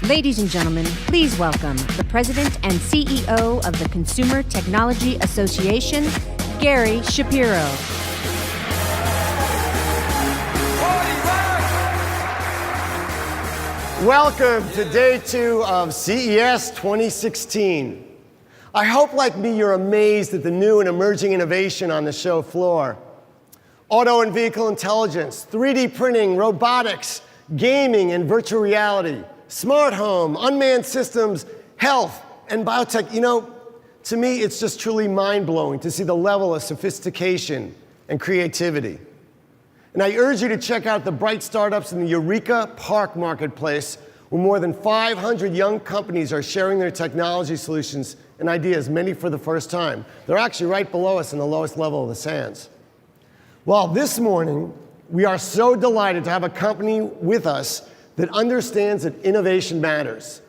Ladies and gentlemen, please welcome the President and CEO of the Consumer Technology Association, Gary Shapiro. Welcome to day 2 of CES 2016. I hope, like me, you're amazed at the new and emerging innovation on the show floor. Auto and vehicle intelligence, 3D printing, robotics, gaming and virtual reality, smart home, unmanned systems, health, and biotech. You know, to me, it's just truly mind-blowing to see the level of sophistication and creativity. And I urge you to check out the bright startups in the Eureka Park marketplace, where more than 500 young companies are sharing their technology solutions and ideas, many for the first time. They're actually right below us in the lowest level of the sands. Well, this morning, we are so delighted to have a company with us that understands that innovation matters.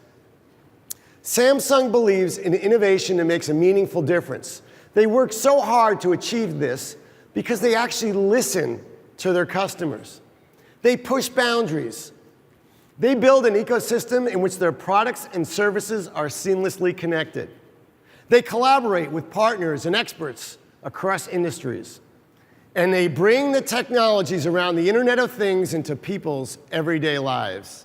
Samsung believes in innovation that makes a meaningful difference. They work so hard to achieve this because they actually listen to their customers. They push boundaries. They build an ecosystem in which their products and services are seamlessly connected. They collaborate with partners and experts across industries. And they bring the technologies around the Internet of Things into people's everyday lives.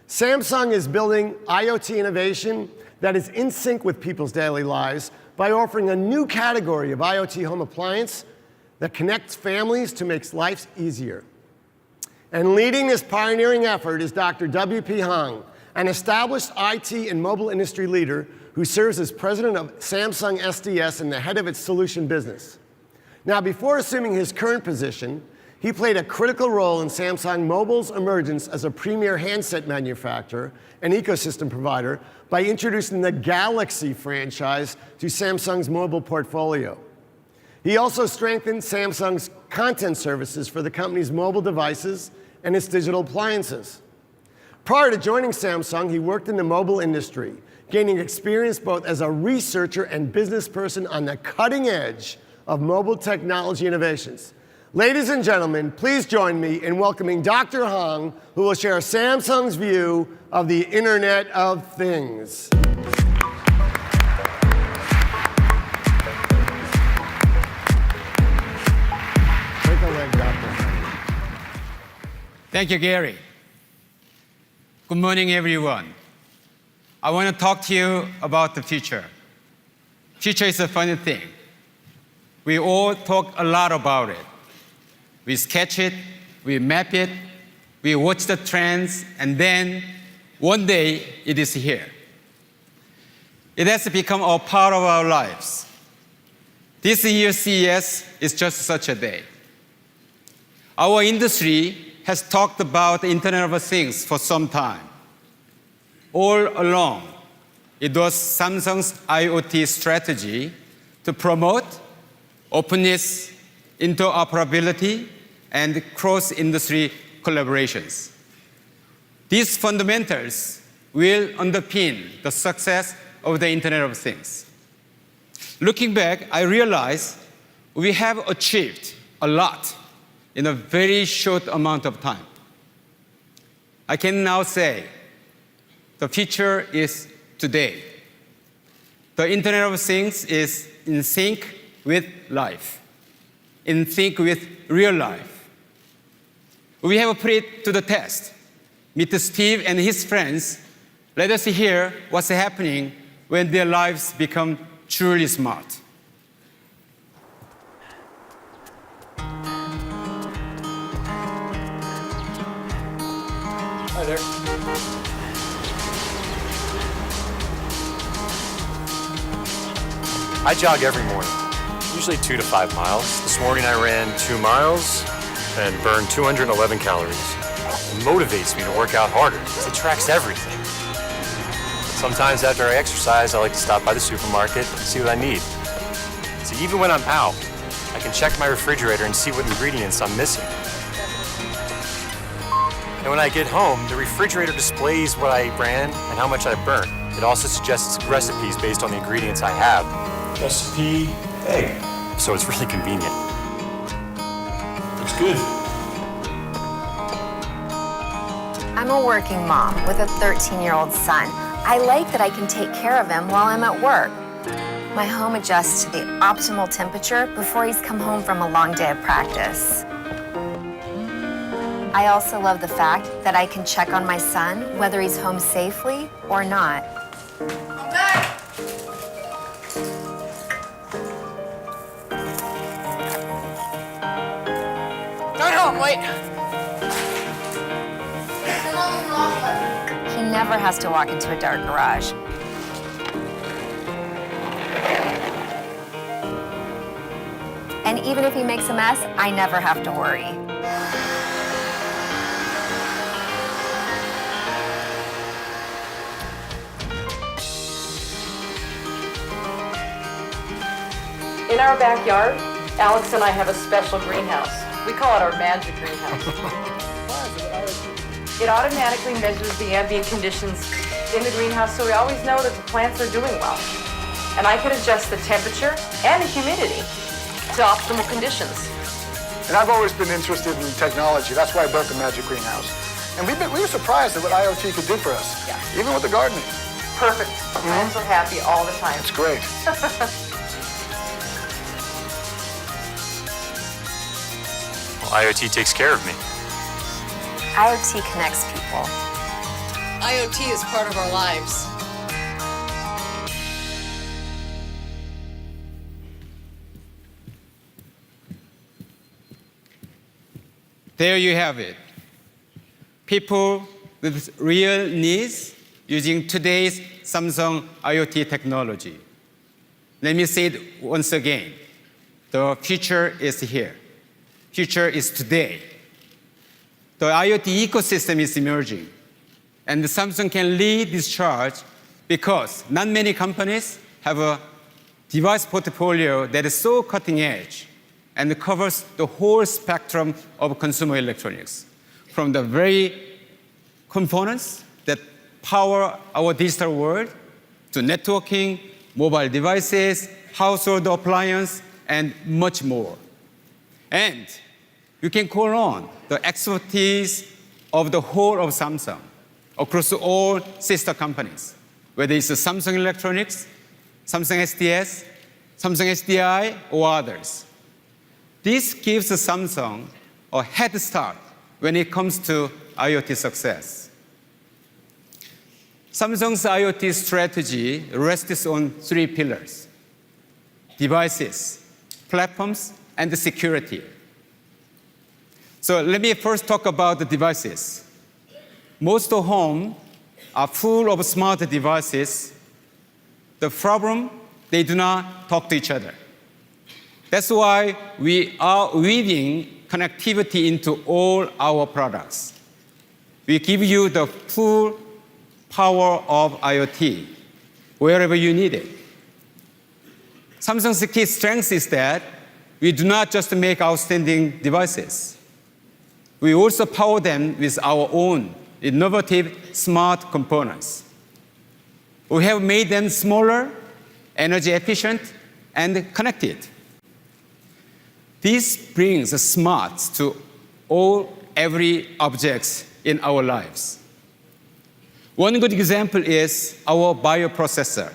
Samsung is building IoT innovation that is in sync with people's daily lives by offering a new category of IoT home appliance that connects families to make life easier. And leading this pioneering effort is Dr. W.P. Hong, an established IT and mobile industry leader who serves as president of Samsung SDS and the head of its solution business. Now, before assuming his current position, he played a critical role in Samsung Mobile's emergence as a premier handset manufacturer and ecosystem provider by introducing the Galaxy franchise to Samsung's mobile portfolio. He also strengthened Samsung's content services for the company's mobile devices and its digital appliances. Prior to joining Samsung, he worked in the mobile industry, gaining experience both as a researcher and business person on the cutting edge of mobile technology innovations. Ladies and gentlemen, please join me in welcoming Dr. Hong, who will share Samsung's view of the Internet of Things. Take a leg, Dr. Thank you, Gary. Good morning, everyone. I want to talk to you about the future. Future is a funny thing. We all talk a lot about it. We sketch it, we map it, we watch the trends, and then one day it is here. It has become a part of our lives. This year's CES is just such a day. Our industry has talked about the Internet of Things for some time. All along, it was Samsung's IoT strategy to promote openness, interoperability, and cross-industry collaborations. These fundamentals will underpin the success of the Internet of Things. Looking back, I realize we have achieved a lot in a very short amount of time. I can now say the future is today. The Internet of Things is in sync with life, in sync with real life. We have put it to the test. Meet Steve and his friends. Let us hear what's happening when their lives become truly smart. Hi there. I jog every morning, usually 2 to 5 miles. This morning I ran 2 miles and burned 211 calories. It motivates me to work out harder because it tracks everything. Sometimes after I exercise, I like to stop by the supermarket and see what I need. So even when I'm out, I can check my refrigerator and see what ingredients I'm missing. And when I get home, the refrigerator displays what I ran and how much I burnt. It also suggests recipes based on the ingredients I have. Recipe egg. So it's really convenient. Looks good. I'm a working mom with a 13-year-old son. I like that I can take care of him while I'm at work. My home adjusts to the optimal temperature before he's come home from a long day of practice. I also love the fact that I can check on my son whether he's home safely or not. I'm back! Going home, wait. He never has to walk into a dark garage. And even if he makes a mess, I never have to worry. In our backyard, Alex and I have a special greenhouse. We call it our magic greenhouse. It automatically measures the ambient conditions in the greenhouse, so we always know that the plants are doing well. And I can adjust the temperature and the humidity to optimal conditions. And I've always been interested in technology. That's why I built the Magic Greenhouse. And we were surprised at what IoT could do for us, even with the gardening. Perfect. Plants are happy all the time. It's great. Well, IoT takes care of me. IoT connects people. IoT is part of our lives. There you have it. People with real needs using today's Samsung IoT technology. Let me say it once again. The future is here. Future is today. The IoT ecosystem is emerging. And Samsung can lead this charge because not many companies have a device portfolio that is so cutting edge and covers the whole spectrum of consumer electronics, from the very components that power our digital world to networking, mobile devices, household appliances, and much more. And you can call on the expertise of the whole of Samsung across all sister companies, whether it's Samsung Electronics, Samsung SDS, Samsung SDI, or others. This gives Samsung a head start when it comes to IoT success. Samsung's IoT strategy rests on three pillars: devices, platforms, and security. So let me first talk about the devices. Most homes are full of smart devices. The problem, they do not talk to each other. That's why we are weaving connectivity into all our products. We give you the full power of IoT wherever you need it. Samsung's key strength is that we do not just make outstanding devices. We also power them with our own innovative smart components. We have made them smaller, energy efficient, and connected. This brings smarts to every object in our lives. One good example is our bioprocessor,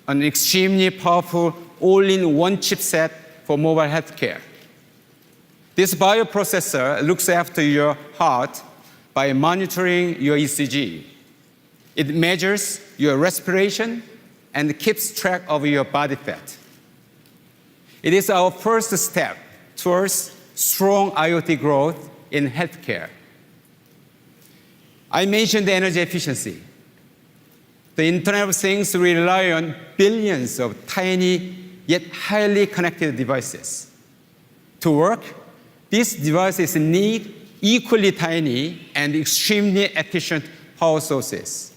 an extremely powerful all-in-one chipset for mobile healthcare. This bioprocessor looks after your heart by monitoring your ECG. It measures your respiration and keeps track of your body fat. It is our first step towards strong IoT growth in healthcare. I mentioned energy efficiency. The Internet of Things rely on billions of tiny yet highly connected devices. To work, these devices need equally tiny and extremely efficient power sources.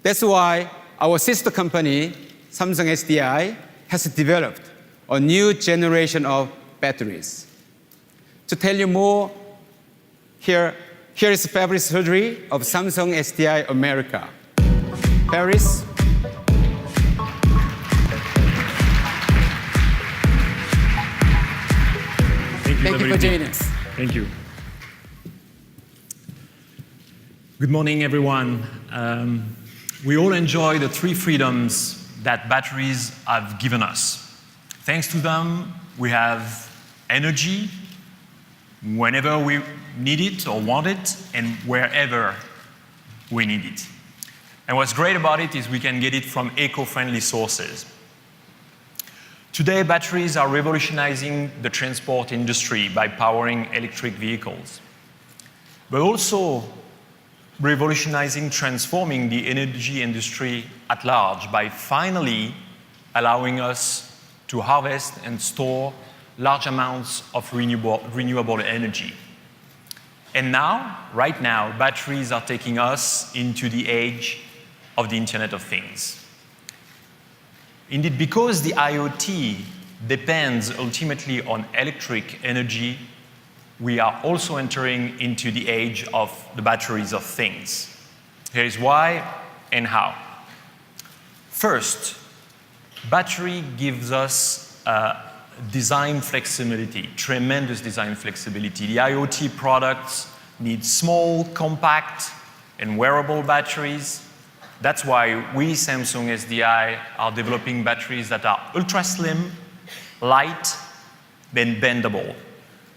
That's why our sister company, Samsung SDI, has developed a new generation of batteries. To tell you more, here is Fabrice Hudry of Samsung SDI America. Fabrice. Thank you for joining us. Thank you. Good morning, everyone. We all enjoy the three freedoms that batteries have given us. Thanks to them, we have energy whenever we need it or want it, and wherever we need it. And what's great about it is we can get it from eco-friendly sources. Today, batteries are revolutionizing the transport industry by powering electric vehicles, but also revolutionizing, transforming the energy industry at large by finally allowing us to harvest and store large amounts of renewable energy. And now, right now, batteries are taking us into the age of the Internet of Things. Indeed, because the IoT depends ultimately on electric energy, we are also entering into the age of the batteries of things. Here is why and how. First, battery gives us design flexibility, tremendous design flexibility. The IoT products need small, compact, and wearable batteries. That's why we, Samsung SDI, are developing batteries that are ultra slim, light, and bendable.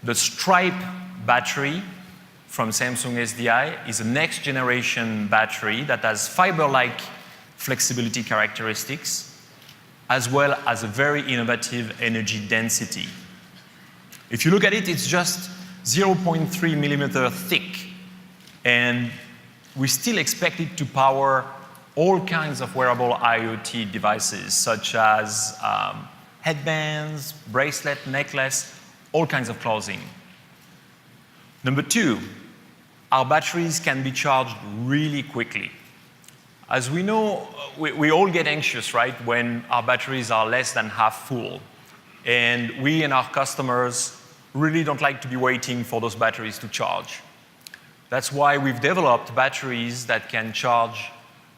The Stripe battery from Samsung SDI is a next generation battery that has fiber-like flexibility characteristics, as well as a very innovative energy density. If you look at it, it's just 0.3 millimeter thick, and we still expect it to power all kinds of wearable IoT devices, such as headbands, bracelet, necklace, all kinds of clothing. Number two, our batteries can be charged really quickly. As we know, we all get anxious, right, when our batteries are less than half full. And we and our customers really don't like to be waiting for those batteries to charge. That's why we've developed batteries that can charge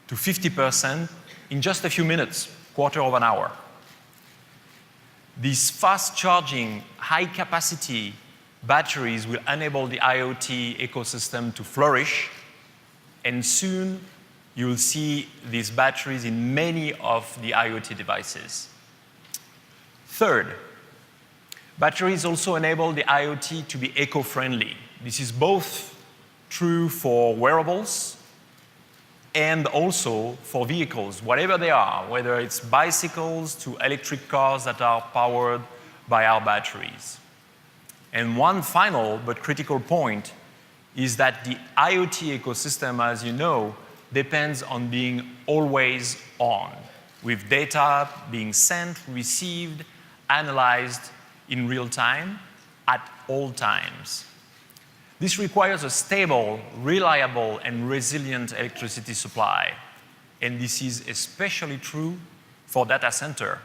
to 50% in just a few minutes, quarter of an hour. These fast-charging, high-capacity batteries will enable the IoT ecosystem to flourish, and soon you will see these batteries in many of the IoT devices. Third, batteries also enable the IoT to be eco-friendly. This is both true for wearables and also for vehicles, whatever they are, whether it's bicycles to electric cars that are powered by our batteries. And one final but critical point is that the IoT ecosystem, as you know, depends on being always on, with data being sent, received, analyzed in real time at all times. This requires a stable, reliable, and resilient electricity supply. And this is especially true for data center.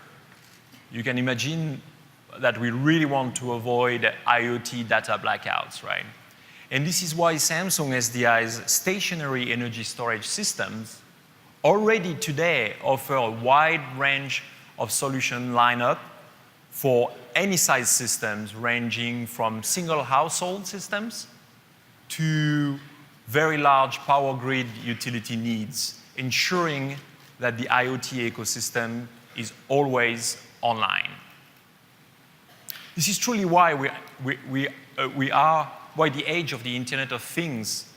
You can imagine that we really want to avoid IoT data blackouts, right? And this is why Samsung SDI's stationary energy storage systems already today offer a wide range of solution lineup for any size systems, ranging from single household systems to very large power grid utility needs, ensuring that the IoT ecosystem is always online. This is truly why why the age of the Internet of Things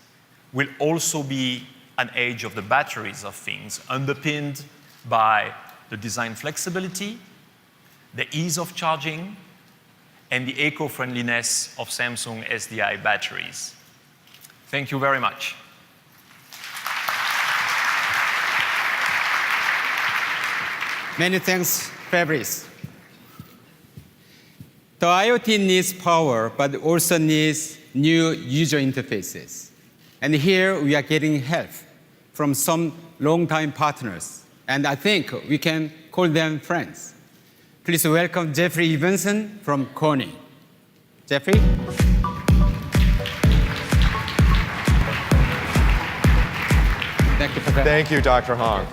will also be an age of the batteries of things, underpinned by the design flexibility, the ease of charging, and the eco-friendliness of Samsung SDI batteries. Thank you very much. Many thanks, Fabrice. The IoT needs power, but also needs new user interfaces. And here we are getting help from some longtime partners. And I think we can call them friends. Please welcome Jeffrey Evenson from Corning. Jeffrey? Thank you for that. Thank you, Dr. Hong.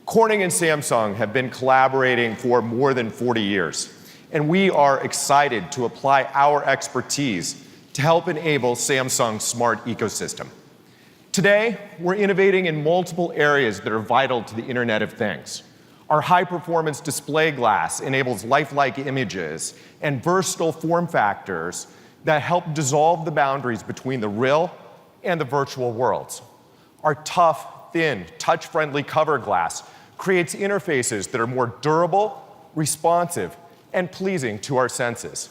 Corning and Samsung have been collaborating for more than 40 years, and we are excited to apply our expertise to help enable Samsung's smart ecosystem. Today, we're innovating in multiple areas that are vital to the Internet of Things. Our high-performance display glass enables lifelike images and versatile form factors that help dissolve the boundaries between the real and the virtual worlds. Our tough, thin, touch-friendly cover glass creates interfaces that are more durable, responsive, and pleasing to our senses.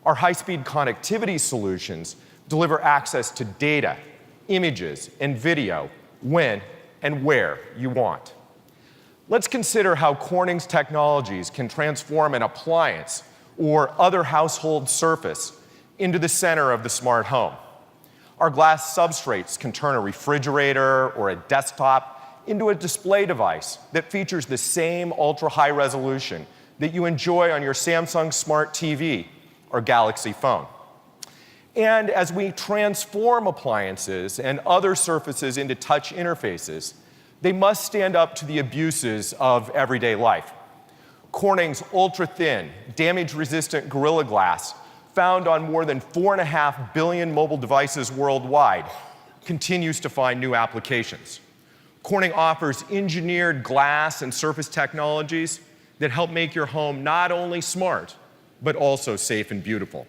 Our high-speed connectivity solutions deliver access to data, images, and video when and where you want. Let's consider how Corning's technologies can transform an appliance or other household surface into the center of the smart home. Our glass substrates can turn a refrigerator or a desktop into a display device that features the same ultra-high resolution that you enjoy on your Samsung Smart TV or Galaxy phone. And as we transform appliances and other surfaces into touch interfaces, they must stand up to the abuses of everyday life. Corning's ultra-thin, damage-resistant Gorilla Glass, found on more than 4.5 billion mobile devices worldwide, continues to find new applications. Corning offers engineered glass and surface technologies that help make your home not only smart, but also safe and beautiful.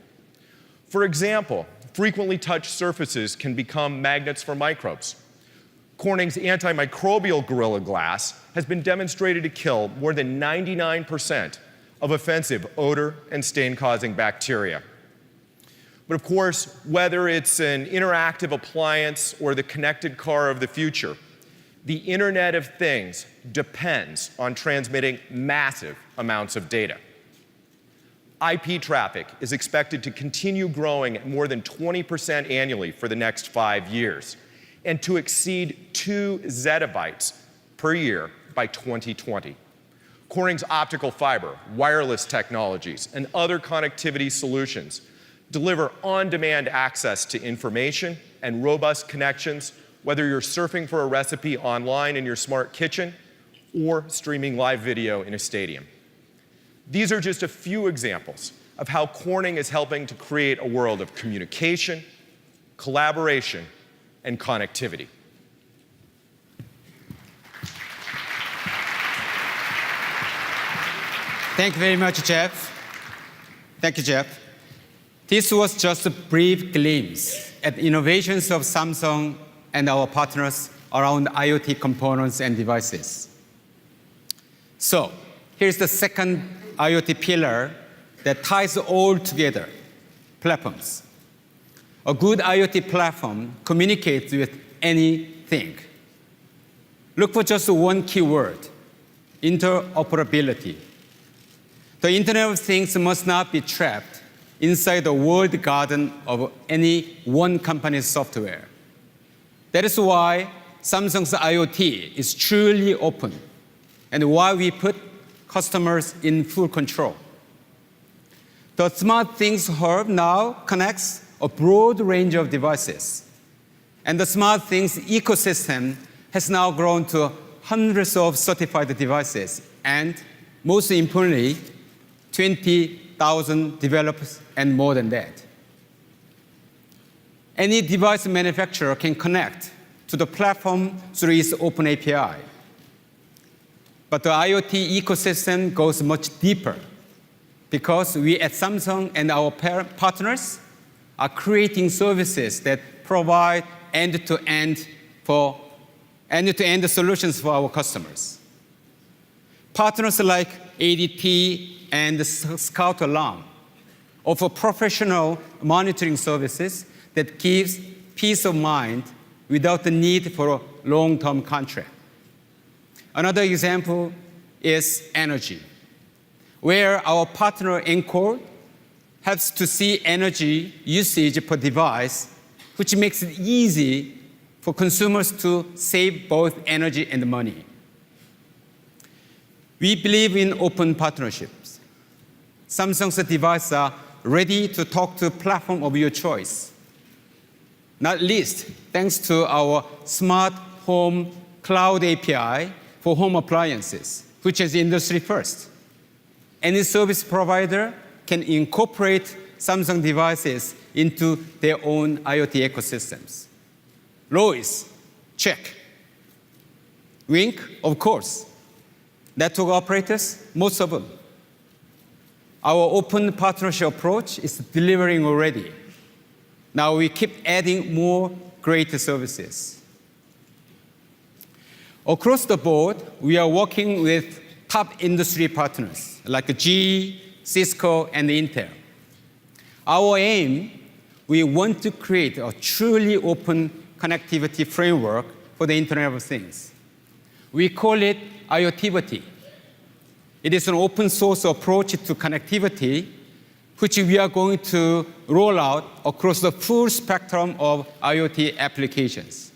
For example, frequently touched surfaces can become magnets for microbes. Corning's antimicrobial Gorilla Glass has been demonstrated to kill more than 99% of offensive odor and stain-causing bacteria. But of course, whether it's an interactive appliance or the connected car of the future, the Internet of Things depends on transmitting massive amounts of data. IP traffic is expected to continue growing at more than 20% annually for the next 5 years, and to exceed 2 zettabytes per year by 2020. Corning's optical fiber, wireless technologies, and other connectivity solutions deliver on-demand access to information and robust connections, whether you're surfing for a recipe online in your smart kitchen or streaming live video in a stadium. These are just a few examples of how Corning is helping to create a world of communication, collaboration, and connectivity. Thank you very much, Jeff. Thank you, Jeff. This was just a brief glimpse at the innovations of Samsung and our partners around IoT components and devices. So, here's the second IoT pillar that ties all together, platforms. A good IoT platform communicates with anything. Look for just one keyword, interoperability. The Internet of Things must not be trapped inside the walled garden of any one company's software. That is why Samsung's IoT is truly open, and why we put customers in full control. The Smart Things Hub now connects a broad range of devices, and the Smart Things ecosystem has now grown to hundreds of certified devices, and most importantly, 20,000 developers and more than that. Any device manufacturer can connect to the platform through its open API. But the IoT ecosystem goes much deeper because we at Samsung and our partners are creating services that provide end-to-end solutions for our customers. Partners like ADT and Scout Alarm offer professional monitoring services that gives peace of mind without the need for a long-term contract. Another example is energy, where our partner ENCORED helps to see energy usage per device, which makes it easy for consumers to save both energy and money. We believe in open partnerships. Samsung's devices are ready to talk to a platform of your choice, not least thanks to our Smart Home Cloud API for home appliances, which is industry first. Any service provider can incorporate Samsung devices into their own IoT ecosystems. Lois, check. Wink, of course. Network operators, most of them. Our open partnership approach is delivering already. Now we keep adding more great services. Across the board, we are working with top industry partners like GE, Cisco, and Intel. Our aim, we want to create a truly open connectivity framework for the Internet of Things. We call it IoTivity. It is an open source approach to connectivity, which we are going to roll out across the full spectrum of IoT applications.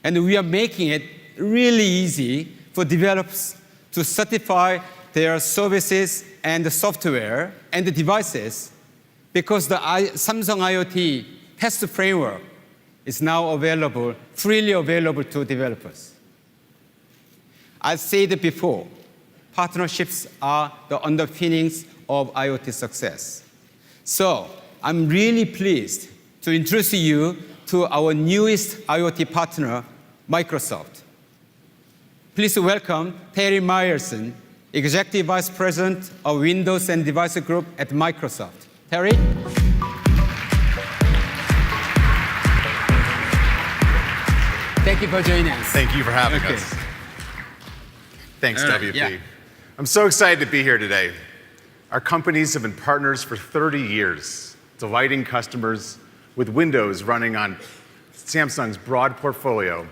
And we are making it really easy for developers to certify their services and the software and the devices, because the Samsung IoT test framework is now available, freely available to developers. I've said before, partnerships are the underpinnings of IoT success. So I'm really pleased to introduce you to our newest IoT partner, Microsoft. Please welcome Terry Myerson, Executive Vice President of Windows and Device Group at Microsoft. Terry? Thank you for joining us. Thank you for having us. Thanks, WP. Yeah. I'm so excited to be here today. Our companies have been partners for 30 years, delighting customers with Windows running on Samsung's broad portfolio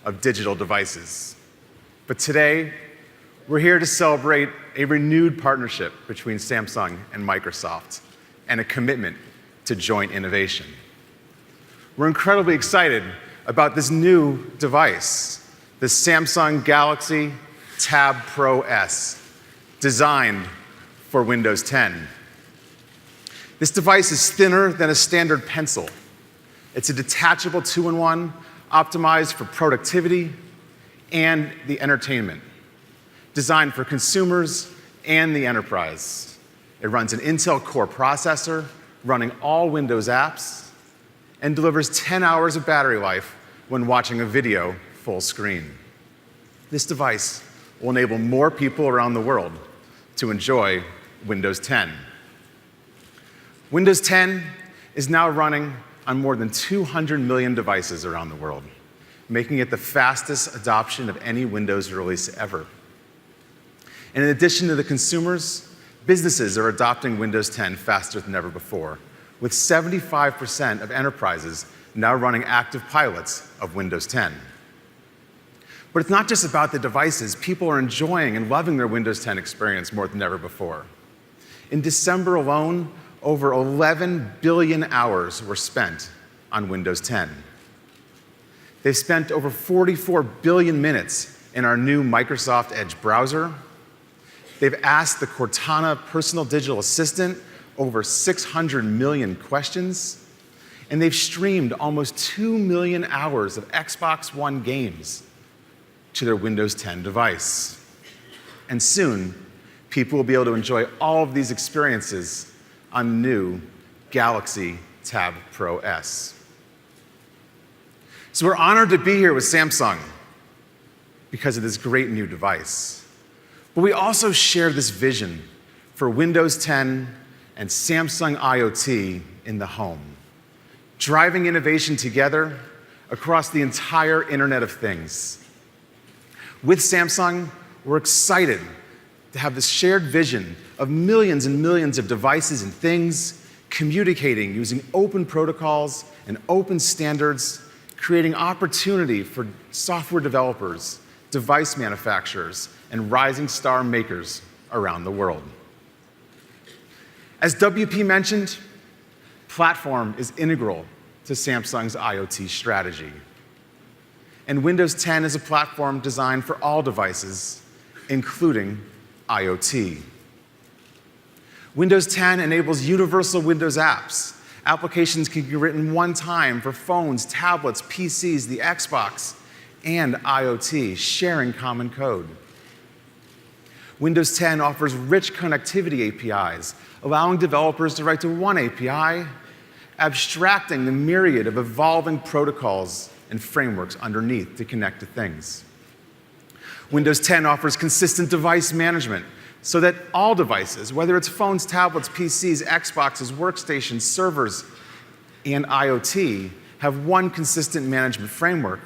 of digital devices. But today, we're here to celebrate a renewed partnership between Samsung and Microsoft and a commitment to joint innovation. We're incredibly excited about this new device, the Samsung Galaxy Tab Pro S, designed for Windows 10. This device is thinner than a standard pencil. It's a detachable two-in-one, optimized for productivity and the entertainment, designed for consumers and the enterprise. It runs an Intel Core processor, running all Windows apps, and delivers 10 hours of battery life when watching a video full screen. This device will enable more people around the world to enjoy Windows 10. Windows 10 is now running on more than 200 million devices around the world, making it the fastest adoption of any Windows release ever. And in addition to the consumers, businesses are adopting Windows 10 faster than ever before, with 75% of enterprises now running active pilots of Windows 10. But it's not just about the devices. People are enjoying and loving their Windows 10 experience more than ever before. In December alone, over 11 billion hours were spent on Windows 10. They've spent over 44 billion minutes in our new Microsoft Edge browser. They've asked the Cortana personal digital assistant over 600 million questions. And they've streamed almost 2 million hours of Xbox One games to their Windows 10 device. And soon, people will be able to enjoy all of these experiences on the new Galaxy Tab Pro S. So we're honored to be here with Samsung because of this great new device. But we also share this vision for Windows 10 and Samsung IoT in the home, driving innovation together across the entire Internet of Things. With Samsung, we're excited to have this shared vision of millions and millions of devices and things communicating using open protocols and open standards, creating opportunity for software developers, device manufacturers, and rising star makers around the world. As WP mentioned, platform is integral to Samsung's IoT strategy. And Windows 10 is a platform designed for all devices, including IoT. Windows 10 enables universal Windows apps. Applications can be written one time for phones, tablets, PCs, the Xbox, and IoT, sharing common code. Windows 10 offers rich connectivity APIs, allowing developers to write to one API, abstracting the myriad of evolving protocols and frameworks underneath to connect to things. Windows 10 offers consistent device management so that all devices, whether it's phones, tablets, PCs, Xboxes, workstations, servers, and IoT, have one consistent management framework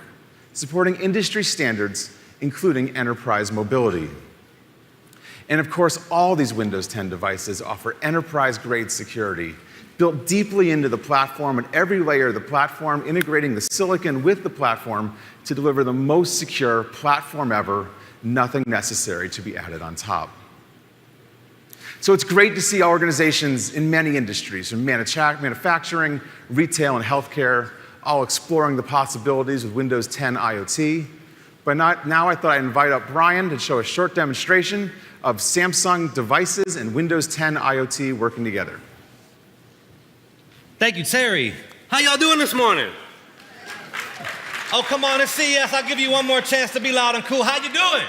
supporting industry standards, including enterprise mobility. And of course, all these Windows 10 devices offer enterprise-grade security, built deeply into the platform and every layer of the platform, integrating the silicon with the platform to deliver the most secure platform ever, nothing necessary to be added on top. So it's great to see organizations in many industries, from manufacturing, retail, and healthcare, all exploring the possibilities with Windows 10 IoT. But now I thought I'd invite up Brian to show a short demonstration of Samsung devices and Windows 10 IoT working together. Thank you, Terry. How y'all doing this morning? Oh, come on, it's CES. I'll give you one more chance to be loud and cool. How you doing?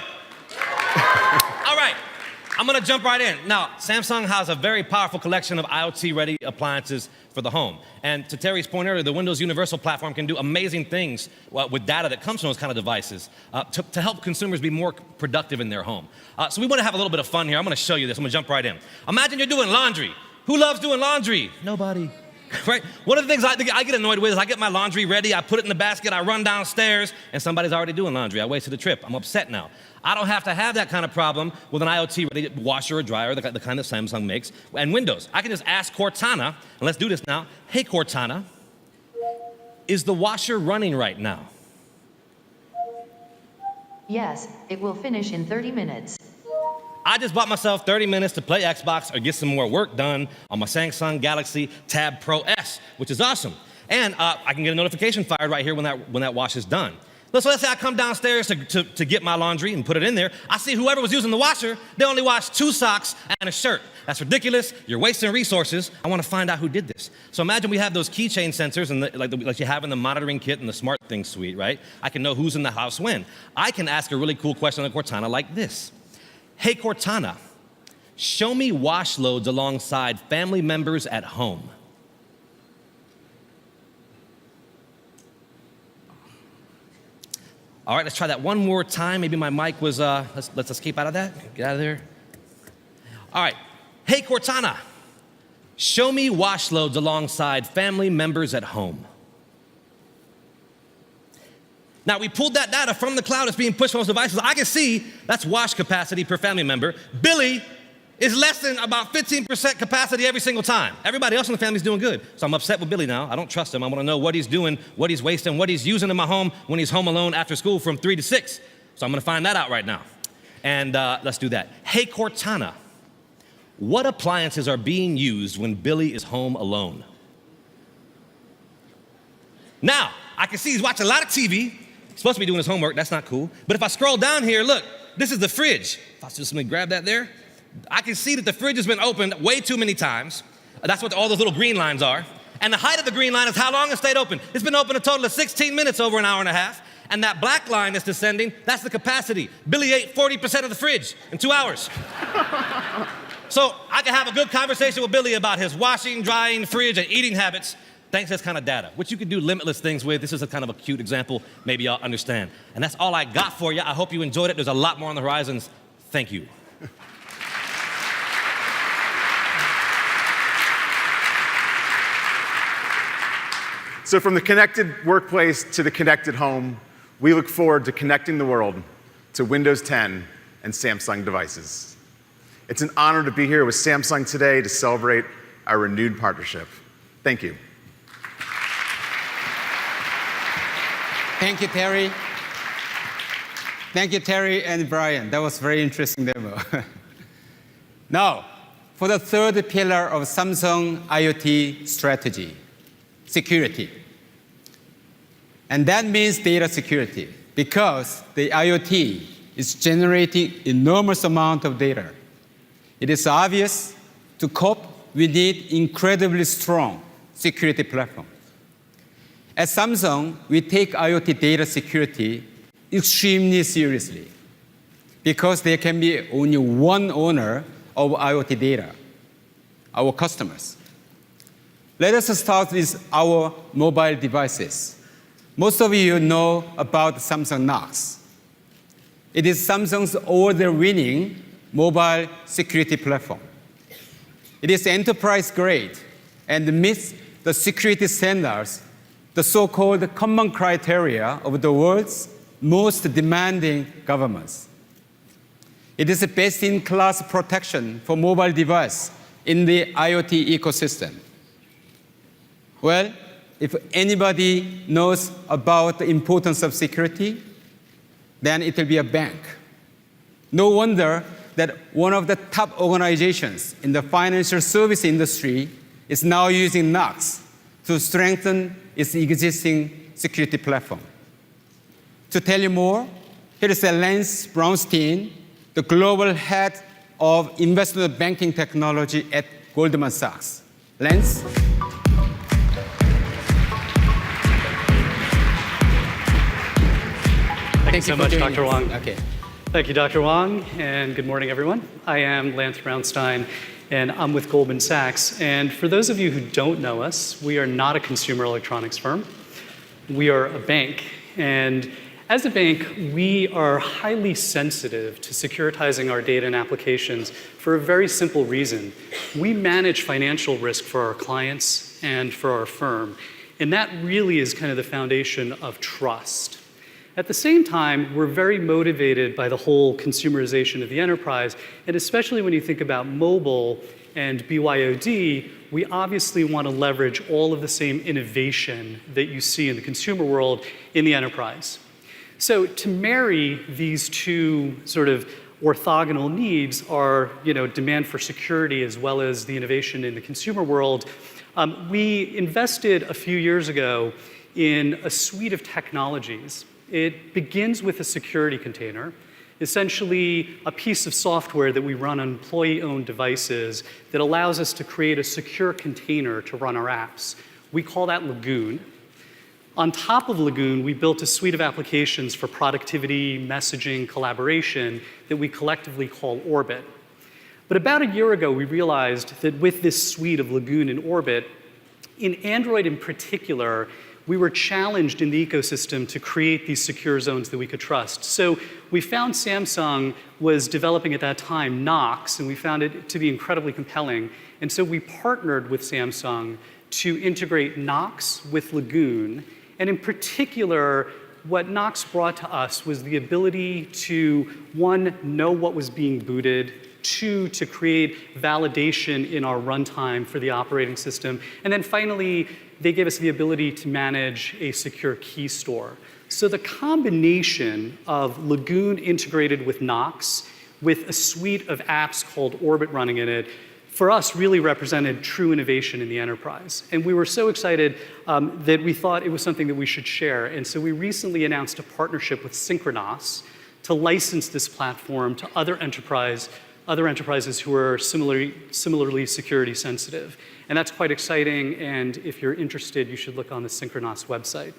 All right, I'm gonna jump right in. Now, Samsung has a very powerful collection of IoT-ready appliances for the home. And to Terry's point earlier, the Windows Universal Platform can do amazing things with data that comes from those kind of devices to help consumers be more productive in their home. So we wanna have a little bit of fun here. I'm gonna show you this. I'm gonna jump right in. Imagine you're doing laundry. Who loves doing laundry? Nobody. Right? One of the things I get annoyed with is I get my laundry ready, I put it in the basket, I run downstairs, and somebody's already doing laundry. I wasted a trip. I'm upset now. I don't have to have that kind of problem with an IoT-ready washer or dryer, the kind that Samsung makes, and Windows. I can just ask Cortana, and let's do this now. Hey, Cortana, is the washer running right now? Yes, it will finish in 30 minutes. I just bought myself 30 minutes to play Xbox or get some more work done on my Samsung Galaxy Tab Pro S, which is awesome. And I can get a notification fired right here when that wash is done. So let's say I come downstairs to get my laundry and put it in there. I see whoever was using the washer, they only washed 2 socks and a shirt. That's ridiculous. You're wasting resources. I want to find out who did this. So imagine we have those keychain sensors like you have in the monitoring kit in the Smart Things suite, right? I can know who's in the house when. I can ask a really cool question on Cortana like this. Hey, Cortana, show me wash loads alongside family members at home. All right, let's try that one more time. Maybe my mic was, let's escape out of that. Get out of there. All right, hey, Cortana, show me wash loads alongside family members at home. Now, we pulled that data from the cloud. It's being pushed from those devices. I can see that's wash capacity per family member. Billy is less than about 15% capacity every single time. Everybody else in the family is doing good. So I'm upset with Billy now. I don't trust him. I want to know what he's doing, what he's wasting, what he's using in my home when he's home alone after school from 3 to 6. So I'm going to find that out right now. And let's do that. Hey, Cortana, what appliances are being used when Billy is home alone? Now, I can see he's watching a lot of TV. He's supposed to be doing his homework. That's not cool. But if I scroll down here, look, this is the fridge. If I just grab that there, I can see that the fridge has been opened way too many times. That's what all those little green lines are. And the height of the green line is how long it stayed open. It's been open a total of 16 minutes over an hour and a half. And that black line that's descending, that's the capacity. Billy ate 40% of the fridge in 2 hours. So I can have a good conversation with Billy about his washing, drying, fridge, and eating habits. Thanks to this kind of data, which you can do limitless things with. This is a kind of a cute example. Maybe y'all understand. And that's all I got for you. I hope you enjoyed it. There's a lot more on the horizons. Thank you. So from the connected workplace to the connected home, we look forward to connecting the world to Windows 10 and Samsung devices. It's an honor to be here with Samsung today to celebrate our renewed partnership. Thank you. Thank you, Terry. Thank you, Terry and Brian. That was a very interesting demo. Now, for the third pillar of Samsung IoT strategy, security. And that means data security, because the IoT is generating enormous amount of data. It is obvious to cope, we need incredibly strong security platform. At Samsung, we take IoT data security extremely seriously, because there can be only one owner of IoT data, our customers. Let us start with our mobile devices. Most of you know about Samsung Knox. It is Samsung's award-winning mobile security platform. It is enterprise-grade and meets the security standards, the so-called common criteria of the world's most demanding governments. It is a best-in-class protection for mobile device in the IoT ecosystem. Well, if anybody knows about the importance of security, then it will be a bank. No wonder that one of the top organizations in the financial service industry is now using Knox to strengthen its existing security platform. To tell you more, here is Lance Brownstein, the global head of investment banking technology at Goldman Sachs. Lance? Thank you so much, Dr. Wang. Okay. Thank you, Dr. Wang, and good morning, everyone. I am Lance Brownstein, and I'm with Goldman Sachs. And for those of you who don't know us, we are not a consumer electronics firm. We are a bank. And as a bank, we are highly sensitive to securitizing our data and applications for a very simple reason. We manage financial risk for our clients and for our firm. And that really is kind of the foundation of trust. At the same time, we're very motivated by the whole consumerization of the enterprise, and especially when you think about mobile and BYOD, we obviously want to leverage all of the same innovation that you see in the consumer world in the enterprise. So to marry these two sort of orthogonal needs, our demand for security as well as the innovation in the consumer world, we invested a few years ago in a suite of technologies. It begins with a security container, essentially a piece of software that we run on employee-owned devices that allows us to create a secure container to run our apps. We call that Lagoon. On top of Lagoon, we built a suite of applications for productivity, messaging, collaboration that we collectively call Orbit. But about a year ago, we realized that with this suite of Lagoon and Orbit, in Android in particular, we were challenged in the ecosystem to create these secure zones that we could trust. So we found Samsung was developing at that time Knox, and we found it to be incredibly compelling. And so we partnered with Samsung to integrate Knox with Lagoon. And in particular, what Knox brought to us was the ability to, one, know what was being booted, two, to create validation in our runtime for the operating system, and then finally, they gave us the ability to manage a secure key store. So the combination of Lagoon integrated with Knox, with a suite of apps called Orbit running in it, for us really represented true innovation in the enterprise. And we were so excited that we thought it was something that we should share. And so we recently announced a partnership with Synchronos to license this platform to other enterprises who are similarly security sensitive. And that's quite exciting, and if you're interested, you should look on the Synchronos website.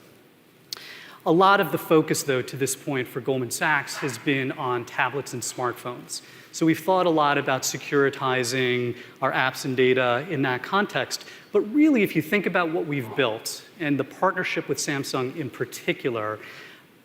A lot of the focus, though, to this point for Goldman Sachs has been on tablets and smartphones. So we've thought a lot about securitizing our apps and data in that context. But really, if you think about what we've built, and the partnership with Samsung in particular,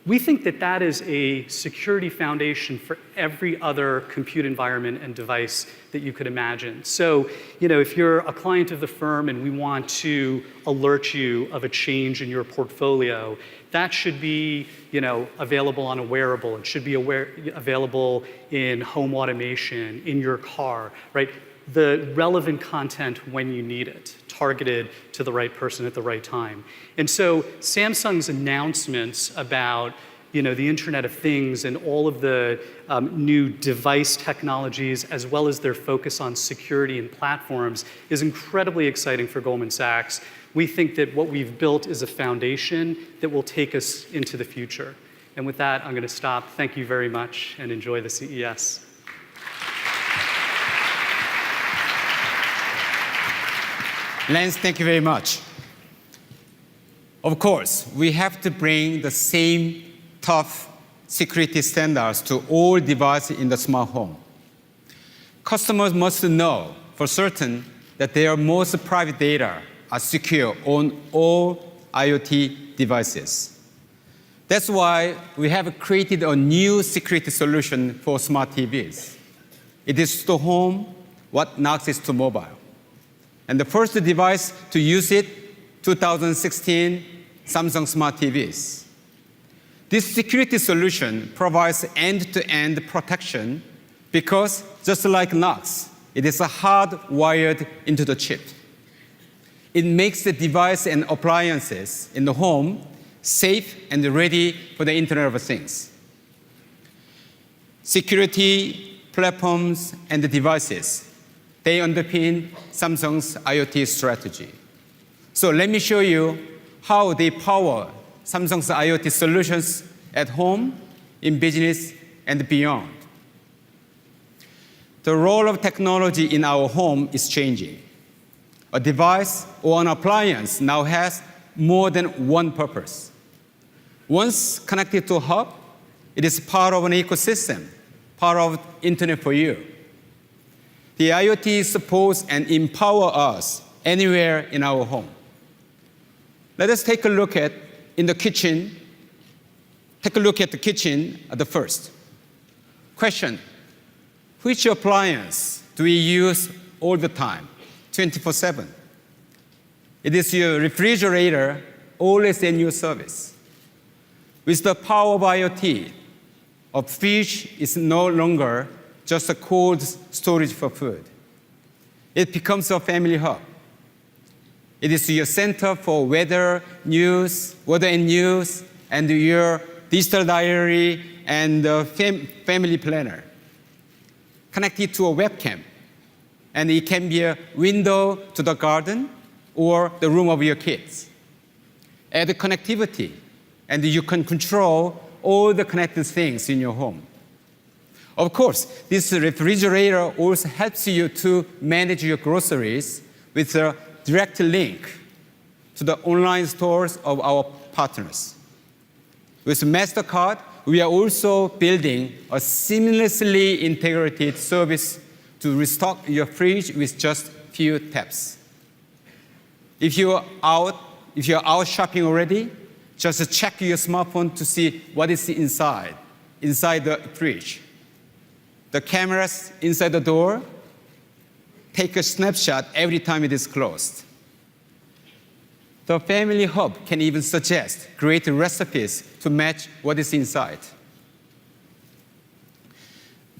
we think that that is a security foundation for every other compute environment and device that you could imagine. So, if you're a client of the firm and we want to alert you of a change in your portfolio, that should be, available on a wearable. It should be available in home automation, in your car, right? The relevant content when you need it, targeted to the right person at the right time. And so Samsung's announcements about the Internet of Things and all of the new device technologies, as well as their focus on security and platforms, is incredibly exciting for Goldman Sachs. We think that what we've built is a foundation that will take us into the future. And with that, I'm going to stop. Thank you very much, and enjoy the CES. Lance, thank you very much. Of course, we have to bring the same tough security standards to all devices in the smart home. Customers must know for certain that their most private data are secure on all IoT devices. That's why we have created a new security solution for smart TVs. It is to home what Knox is to mobile. And the first device to use it, 2016, Samsung Smart TVs. This security solution provides end-to-end protection because, just like Knox, it is hardwired into the chip. It makes the device and appliances in the home safe and ready for the Internet of Things. Security, platforms, and the devices, they underpin Samsung's IoT strategy. So let me show you how they power Samsung's IoT solutions at home, in business, and beyond. The role of technology in our home is changing. A device or an appliance now has more than one purpose. Once connected to a hub, it is part of an ecosystem, part of Internet for you. The IoT supports and empowers us anywhere in our home. Let us take a look at the kitchen at the first. Question, which appliance do we use all the time, 24/7? It is your refrigerator, always in your service. With the power of IoT, a fridge is no longer just a cold storage for food. It becomes a family hub. It is your center for weather and news, and your digital diary and family planner. Connected to a webcam, and it can be a window to the garden or the room of your kids. Add connectivity, and you can control all the connected things in your home. Of course, this refrigerator also helps you to manage your groceries with a direct link to the online stores of our partners. With MasterCard, we are also building a seamlessly integrated service to restock your fridge with just few taps. If you're out shopping already, just check your smartphone to see what is inside the fridge. The cameras inside the door take a snapshot every time it is closed. The family hub can even suggest great recipes to match what is inside.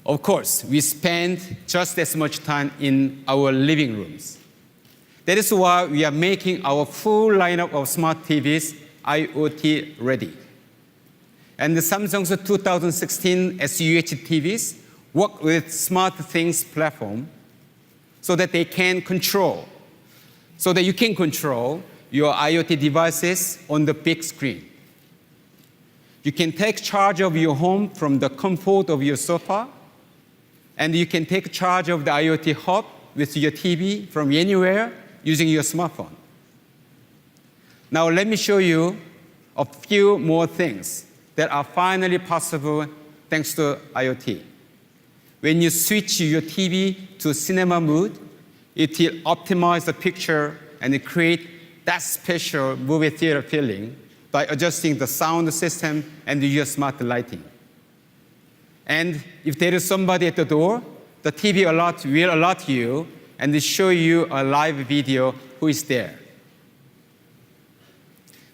Of course, we spend just as much time in our living rooms. That is why we are making our full lineup of smart TVs IoT ready. And the Samsung's 2016 SUH TVs work with SmartThings platform so that you can control your IoT devices on the big screen. You can take charge of your home from the comfort of your sofa, and you can take charge of the IoT hub with your TV from anywhere using your smartphone. Now let me show you a few more things that are finally possible thanks to IoT. When you switch your TV to cinema mode, it will optimize the picture and create that special movie theater feeling by adjusting the sound system and your smart lighting. And if there is somebody at the door, the TV alert will alert you and show you a live video who is there.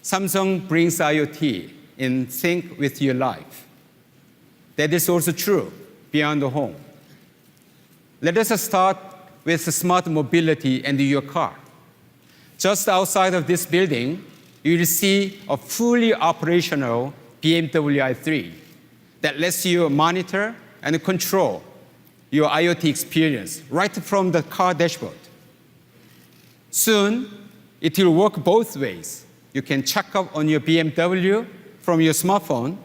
Samsung brings IoT in sync with your life. That is also true beyond the home. Let us start with smart mobility and your car. Just outside of this building, you will see a fully operational BMW i3 that lets you monitor and control your IoT experience right from the car dashboard. Soon, it will work both ways. You can check up on your BMW from your smartphone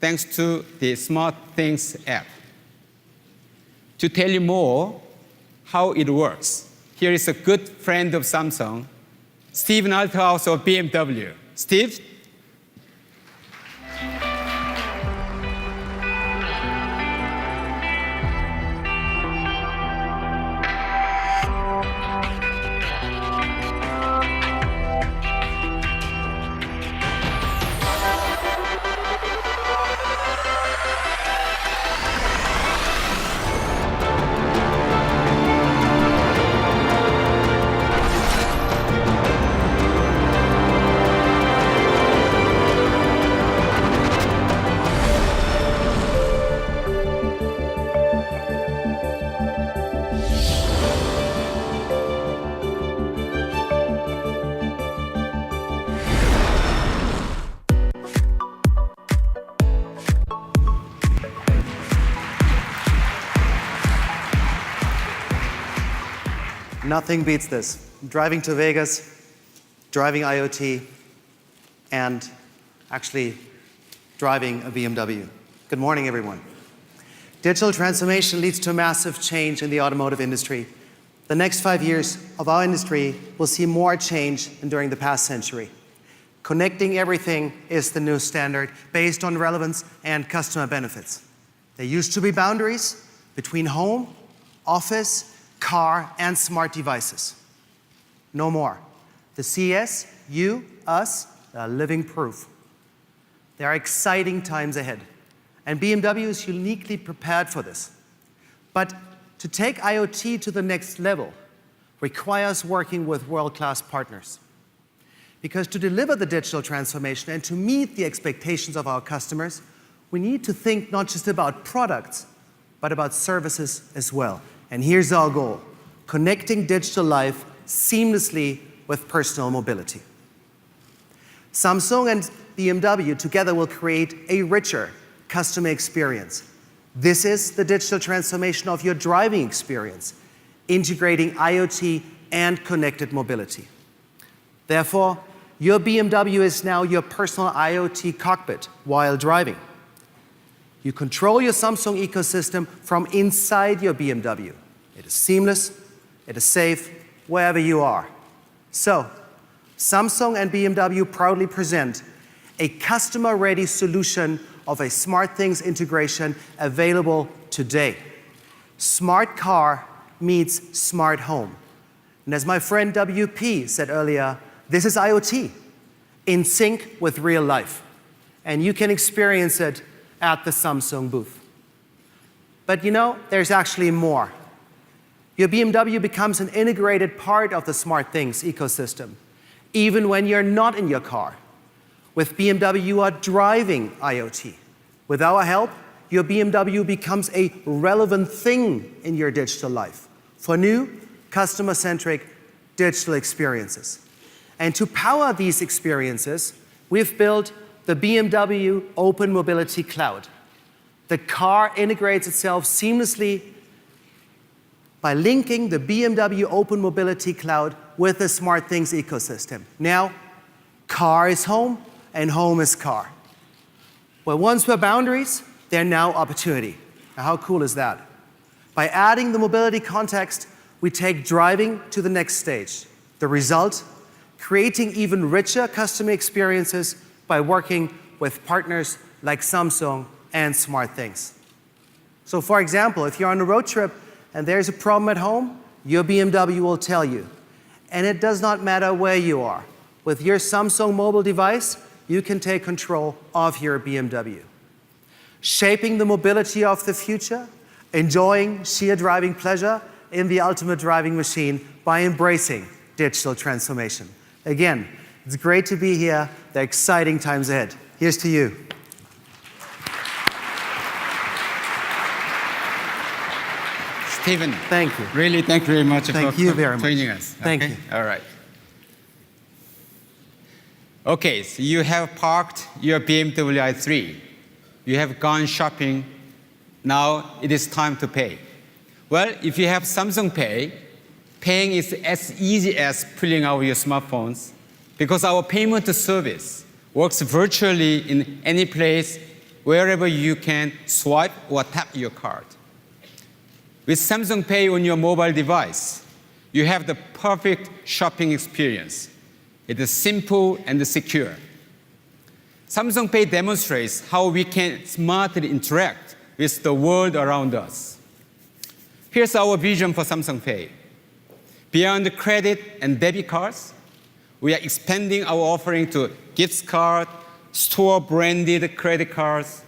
thanks to the SmartThings app. To tell you more how it works, here is a good friend of Samsung, Steve Althaus of BMW. Steve? Nothing beats this. Driving to Vegas, driving IoT, and actually driving a BMW. Good morning, everyone. Digital transformation leads to a massive change in the automotive industry. The next 5 years of our industry will see more change than during the past century. Connecting everything is the new standard based on relevance and customer benefits. There used to be boundaries between home, office, car, and smart devices. No more. The CES, you, us, are living proof. There are exciting times ahead, and BMW is uniquely prepared for this. But to take IoT to the next level requires working with world-class partners. Because to deliver the digital transformation and to meet the expectations of our customers, we need to think not just about products, but about services as well. And here's our goal: connecting digital life seamlessly with personal mobility. Samsung and BMW together will create a richer customer experience. This is the digital transformation of your driving experience, integrating IoT and connected mobility. Therefore, your BMW is now your personal IoT cockpit while driving. You control your Samsung ecosystem from inside your BMW. It is seamless, it is safe, wherever you are. So, Samsung and BMW proudly present a customer-ready solution of a SmartThings integration available today. Smart car meets smart home. And as my friend WP said earlier, this is IoT in sync with real life. And you can experience it at the Samsung booth. But you know, there's actually more. Your BMW becomes an integrated part of the SmartThings ecosystem, even when you're not in your car. With BMW, you are driving IoT. With our help, your BMW becomes a relevant thing in your digital life for new, customer-centric digital experiences. And to power these experiences, we've built the BMW Open Mobility Cloud. The car integrates itself seamlessly by linking the BMW Open Mobility Cloud with the SmartThings ecosystem. Now, car is home, and home is car. Where once were boundaries, they're now opportunity. Now, how cool is that? By adding the mobility context, we take driving to the next stage. The result? Creating even richer customer experiences by working with partners like Samsung and SmartThings. So for example, if you're on a road trip and there's a problem at home, your BMW will tell you. And it does not matter where you are. With your Samsung mobile device, you can take control of your BMW. Shaping the mobility of the future, enjoying sheer driving pleasure in the ultimate driving machine by embracing digital transformation. Again, it's great to be here. There are exciting times ahead. Here's to you. Stephen. Thank you. Really, thank you very much for joining us. Thank you. All right. Okay, so you have parked your BMW i3. You have gone shopping. Now it is time to pay. Well, if you have Samsung Pay, paying is as easy as pulling out your smartphones because our payment service works virtually in any place, wherever you can swipe or tap your card. With Samsung Pay on your mobile device, you have the perfect shopping experience. It is simple and secure. Samsung Pay demonstrates how we can smartly interact with the world around us. Here's our vision for Samsung Pay. Beyond credit and debit cards, we are expanding our offering to gift cards, store-branded credit cards,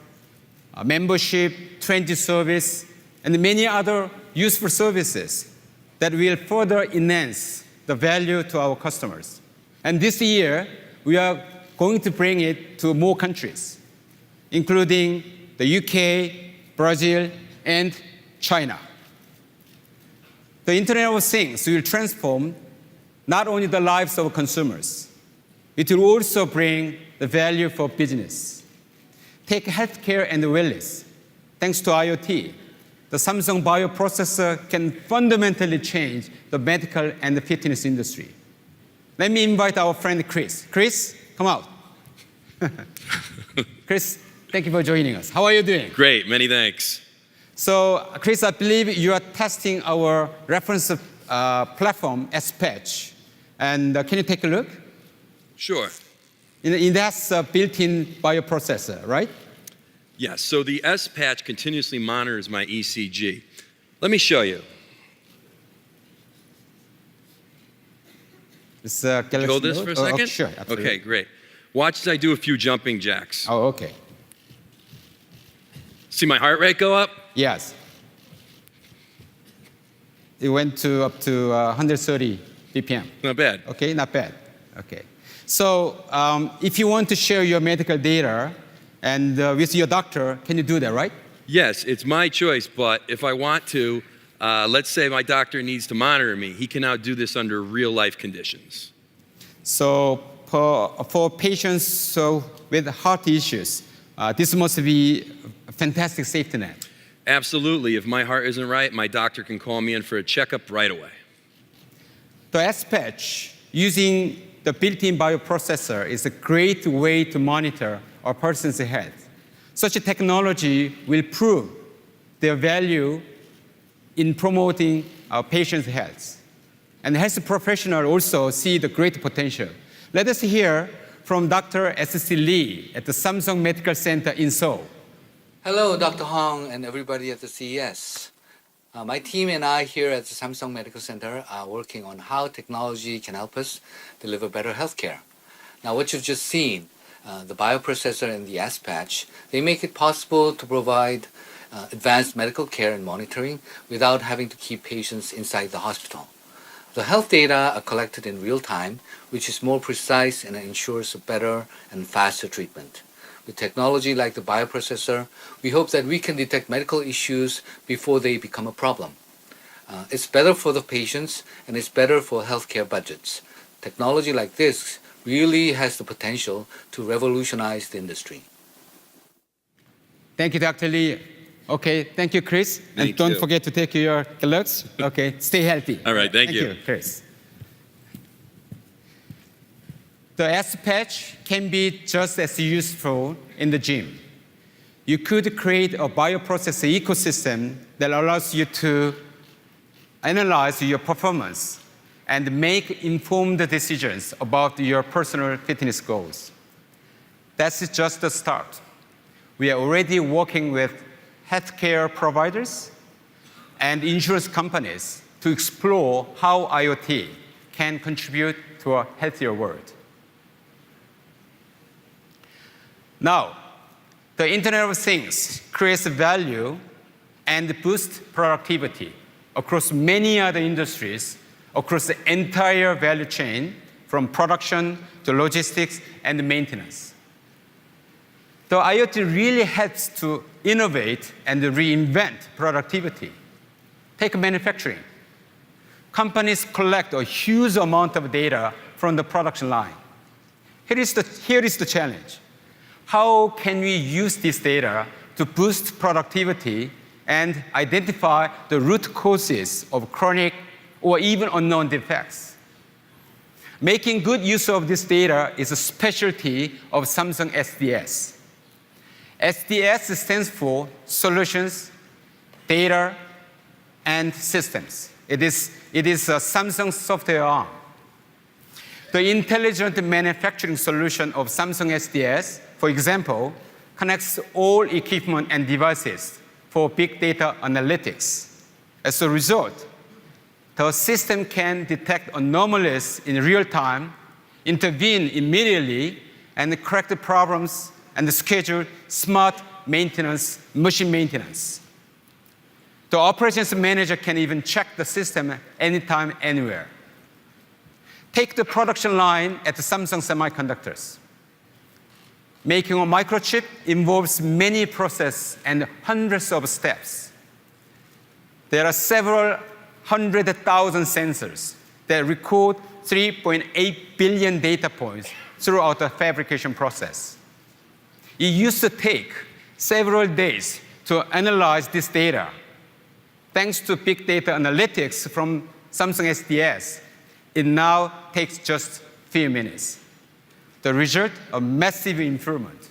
membership, transit service, and many other useful services that will further enhance the value to our customers. And this year, we are going to bring it to more countries, including the UK, Brazil, and China. The Internet of Things will transform not only the lives of consumers, it will also bring the value for business. Take healthcare and wellness. Thanks to IoT, the Samsung bioprocessor can fundamentally change the medical and the fitness industry. Let me invite our friend Chris. Chris, come out. Chris, thank you for joining us. How are you doing? Great, many thanks. So, Chris, I believe you are testing our reference platform, S-Patch. And can you take a look? Sure. It has a built-in bioprocessor, right? Yes, so the S-Patch continuously monitors my ECG. Let me show you. It's Galaxy Hold this Note? for a second? Oh, sure, absolutely. Okay, great. Watch as I do a few jumping jacks. Oh, okay. See my heart rate go up? Yes. It went up to 130 BPM. Not bad. Okay, not bad. Okay. So if you want to share your medical data and with your doctor, can you do that, right? Yes, it's my choice, but if I want to, let's say my doctor needs to monitor me, he can now do this under real-life conditions. So for patients with heart issues, this must be a fantastic safety net. Absolutely. If my heart isn't right, my doctor can call me in for a checkup right away. The S-Patch, using the built-in bioprocessor, is a great way to monitor a person's health. Such a technology will prove their value in promoting our patients' health. And health professionals also see the great potential. Let us hear from Dr. S.C. Lee at the Samsung Medical Center in Seoul. Hello, Dr. Hong and everybody at the CES. My team and I here at the Samsung Medical Center are working on how technology can help us deliver better healthcare. Now, what you've just seen, the bioprocessor and the S-Patch, they make it possible to provide advanced medical care and monitoring without having to keep patients inside the hospital. The health data are collected in real time, which is more precise and ensures a better and faster treatment. With technology like the bioprocessor, we hope that we can detect medical issues before they become a problem. It's better for the patients and it's better for healthcare budgets. Technology like this really has the potential to revolutionize the industry. Thank you, Dr. Lee. Okay, thank you, Chris. And don't forget to take your Kellogg's. Okay, stay healthy. All right, thank you. Thank you, Chris. The S-Patch can be just as useful in the gym. You could create a bioprocessor ecosystem that allows you to analyze your performance and make informed decisions about your personal fitness goals. That's just the start. We are already working with healthcare providers and insurance companies to explore how IoT can contribute to a healthier world. Now, the Internet of Things creates value and boosts productivity across many other industries, across the entire value chain, from production to logistics and maintenance. The IoT really helps to innovate and reinvent productivity. Take manufacturing. Companies collect a huge amount of data from the production line. Here is the challenge. How can we use this data to boost productivity and identify the root causes of chronic or even unknown defects? Making good use of this data is a specialty of Samsung SDS. SDS stands for Solutions, Data, and Systems. It is a Samsung software arm. The intelligent manufacturing solution of Samsung SDS, for example, connects all equipment and devices for big data analytics. As a result, the system can detect anomalies in real time, intervene immediately, and correct the problems and schedule smart maintenance, machine maintenance. The operations manager can even check the system anytime, anywhere. Take the production line at the Samsung Semiconductors. Making a microchip involves many processes and hundreds of steps. There are several 100,000 sensors that record 3.8 billion data points throughout the fabrication process. It used to take several days to analyze this data, thanks to big data analytics from Samsung SDS, it now takes just a few minutes. The result, a massive improvement.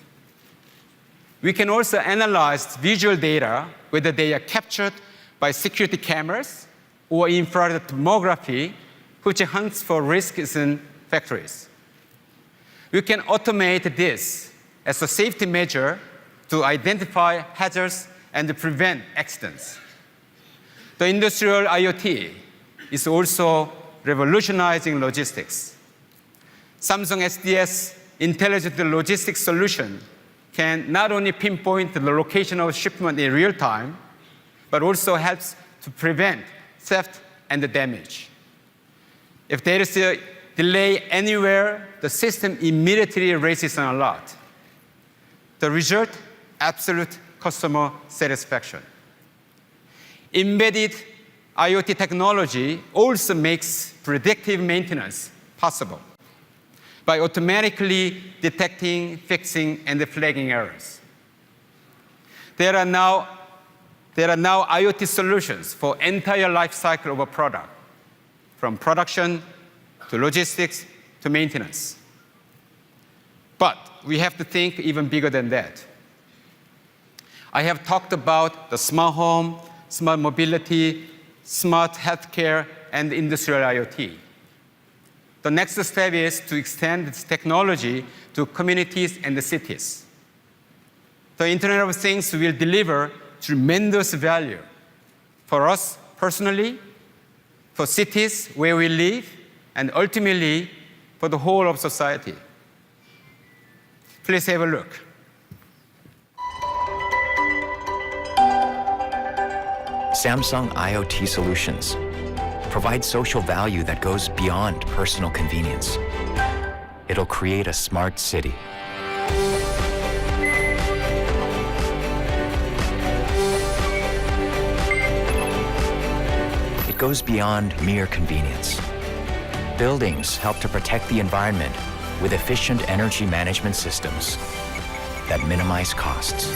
We can also analyze visual data, whether they are captured by security cameras or infrared tomography, which hunts for risks in factories. We can automate this as a safety measure to identify hazards and prevent accidents. The industrial IoT is also revolutionizing logistics. Samsung SDS intelligent logistics solution can not only pinpoint the location of shipment in real time, but also helps to prevent theft and damage. If there is a delay anywhere, the system immediately raises an alert. The result, absolute customer satisfaction. Embedded IoT technology also makes predictive maintenance possible by automatically detecting, fixing, and flagging errors. There are now IoT solutions for entire life cycle of a product, from production to logistics to maintenance. But we have to think even bigger than that. I have talked about the smart home, smart mobility, smart healthcare, and industrial IoT. The next step is to extend this technology to communities and the cities. The Internet of Things will deliver tremendous value for us personally, for cities where we live, and ultimately for the whole of society. Please have a look. Samsung IoT solutions provide social value that goes beyond personal convenience. It'll create a smart city. It goes beyond mere convenience. Buildings help to protect the environment with efficient energy management systems that minimize costs.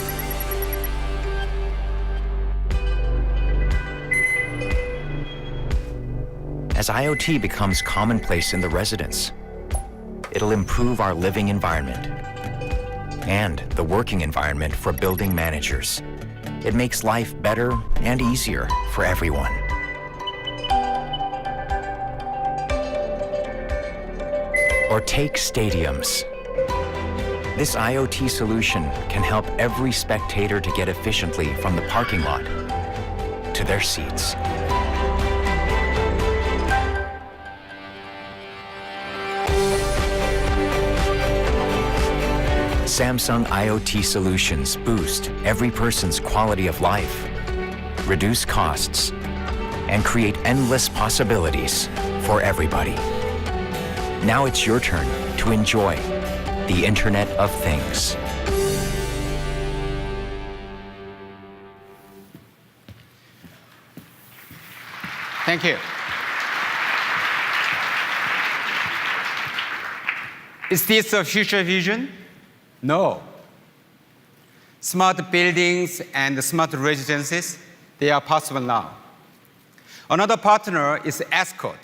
As IoT becomes commonplace in the residence, it'll improve our living environment and the working environment for building managers. It makes life better and easier for everyone. Or take stadiums. This IoT solution can help every spectator to get efficiently from the parking lot to their seats. Samsung IoT solutions boost every person's quality of life, reduce costs, and create endless possibilities for everybody. Now it's your turn to enjoy the Internet of Things. Thank you. Is this a future vision? No. Smart buildings and smart residences, they are possible now. Another partner is ENCORED,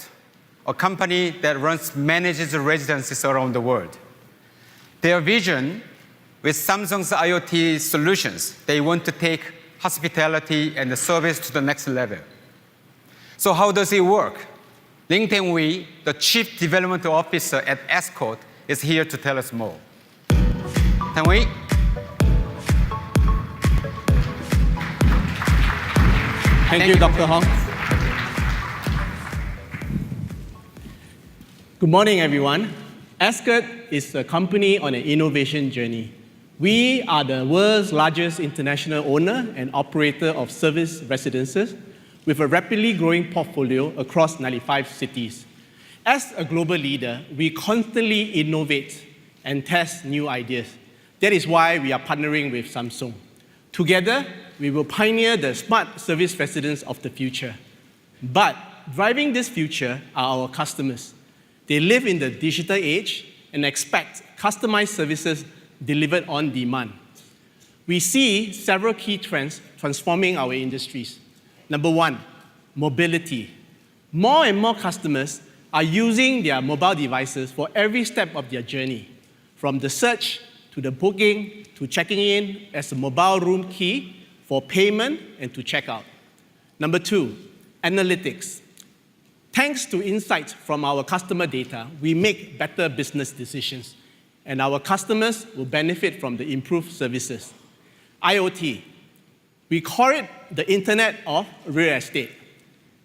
a company that manages residences around the world. Their vision with Samsung's IoT solutions, they want to take hospitality and the service to the next level. So how does it work? Ling-Teng Wei, the Chief Development Officer at ENCORED, is here to tell us more. Teng Wei. Thank you, Dr. Hong. Good morning, everyone. ENCORED is a company on an innovation journey. We are the world's largest international owner and operator of service residences with a rapidly growing portfolio across 95 cities. As a global leader, we constantly innovate and test new ideas. That is why we are partnering with Samsung. Together, we will pioneer the smart service residence of the future. But driving this future are our customers. They live in the digital age and expect customized services delivered on demand. We see several key trends transforming our industries. Number one, mobility. More and more customers are using their mobile devices for every step of their journey, from the search to the booking to checking in as a mobile room key for payment and to checkout. Number two, analytics. Thanks to insights from our customer data, we make better business decisions, and our customers will benefit from the improved services. IoT. We call it the Internet of Real Estate.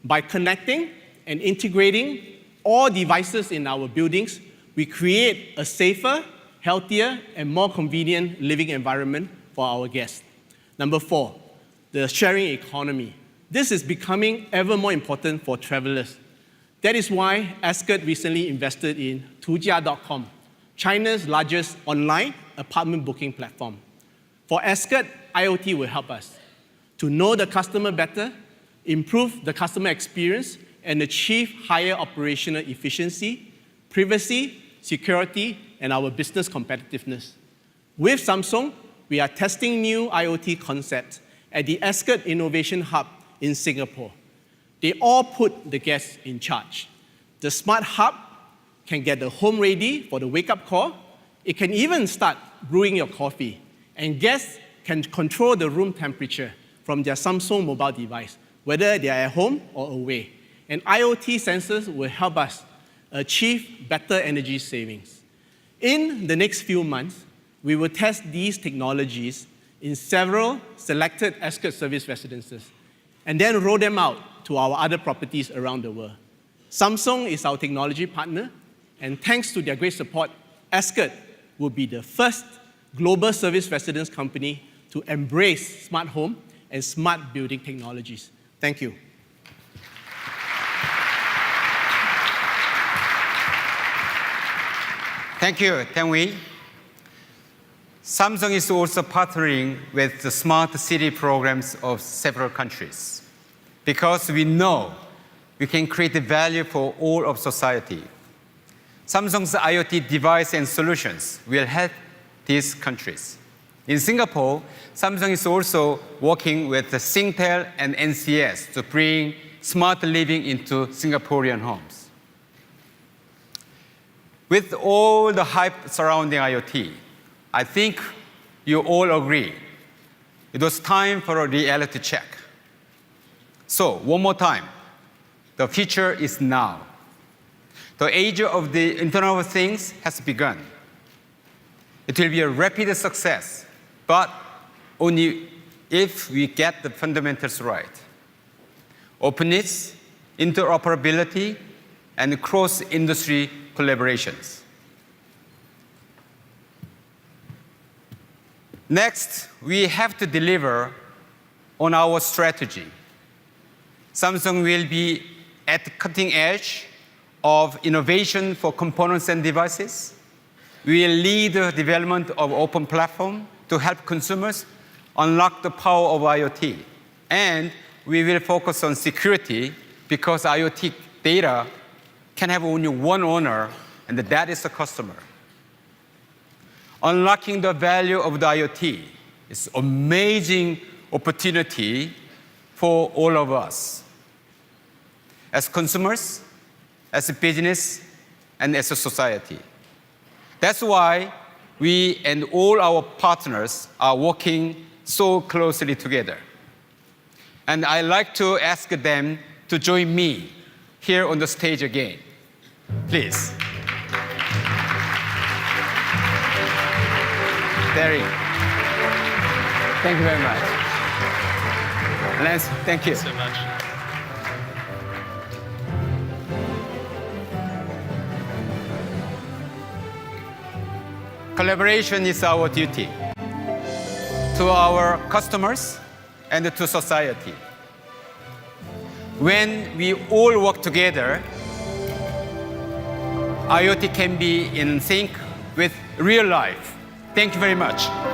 By connecting and integrating all devices in our buildings, we create a safer, healthier, and more convenient living environment for our guests. Number four, the sharing economy. This is becoming ever more important for travelers. That is why ENCORED recently invested in Tujia.com, China's largest online apartment booking platform. For ENCORED, IoT will help us to know the customer better, improve the customer experience, and achieve higher operational efficiency, privacy, security, and our business competitiveness. With Samsung, we are testing new IoT concepts at the ENCORED Innovation Hub in Singapore. They all put the guests in charge. The smart hub can get the home ready for the wake-up call. It can even start brewing your coffee. And guests can control the room temperature from their Samsung mobile device, whether they are at home or away. And IoT sensors will help us achieve better energy savings. In the next few months, we will test these technologies in several selected ENCORED service residences, and then roll them out to our other properties around the world. Samsung is our technology partner, and thanks to their great support, ENCORED will be the first global service residence company to embrace smart home and smart building technologies. Thank you. Thank you, Teng-Wei. Samsung is also partnering with the smart city programs of several countries because we know we can create value for all of society. Samsung's IoT device and solutions will help these countries. In Singapore, Samsung is also working with the Singtel and NCS to bring smart living into Singaporean homes. With all the hype surrounding IoT, I think you all agree it was time for a reality check. So, one more time, the future is now. The age of the Internet of Things has begun. It will be a rapid success, but only if we get the fundamentals right. Openness, interoperability, and cross-industry collaborations. Next, we have to deliver on our strategy. Samsung will be at the cutting edge of innovation for components and devices. We will lead the development of open platform to help consumers unlock the power of IoT. And we will focus on security because IoT data can have only one owner, and that is the customer. Unlocking the value of the IoT is an amazing opportunity for all of us, as consumers, as a business, and as a society. That's why we and all our partners are working so closely together. And I'd like to ask them to join me here on the stage again. Please. Derek. Thank you very much. Lance, thank you. Thanks so much. Collaboration is our duty to our customers and to society. When we all work together, IoT can be in sync with real life. Thank you very much.